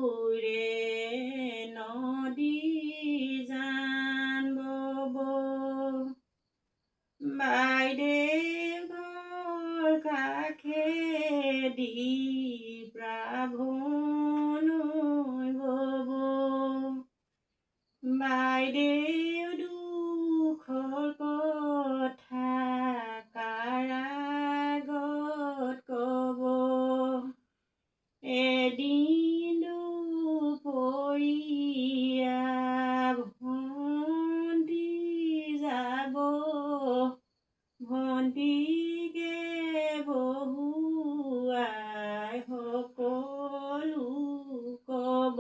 কুলুৰে নদী জান বব বাইদেউৰ কাষেদি প্ৰাভনৈ বব বাইদেউ দুখৰ কথা কাৰ আগত কব এদিন দুপৰীয়া ভণ্টি যাব ভণ্টিকে বহুৱাই সকলো কব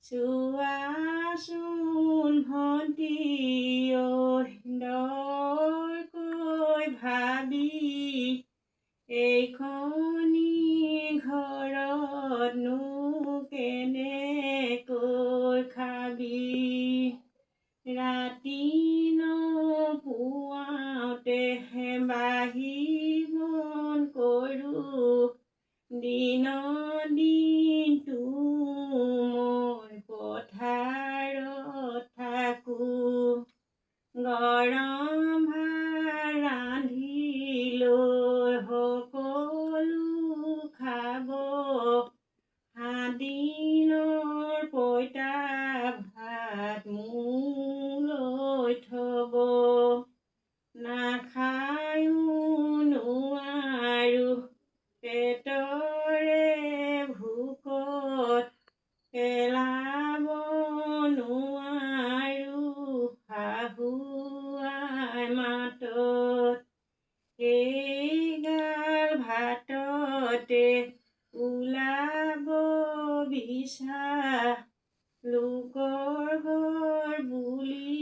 চোৱাচোন ভণ্টি দৰকৈ ভাবি এইখনি ঘৰতনো কেনেকৈ খাবি ৰাতি নপুৱাওঁতে বাহিবন কৰোঁ দিনটো মই পথাৰত থাকোঁ গৰম ভাত ৰান্ধি লৈ সকলো খাব 7 দিনৰ পঁইতা ভাত মোলৈ থব নাখায়ো নোৱাৰো পেটৰে ভোকত পেলাব নোৱাৰো শাহু আই মাতত সেইগাল ভাততে ওলাব বিচা লোকৰ ঘৰ বুলি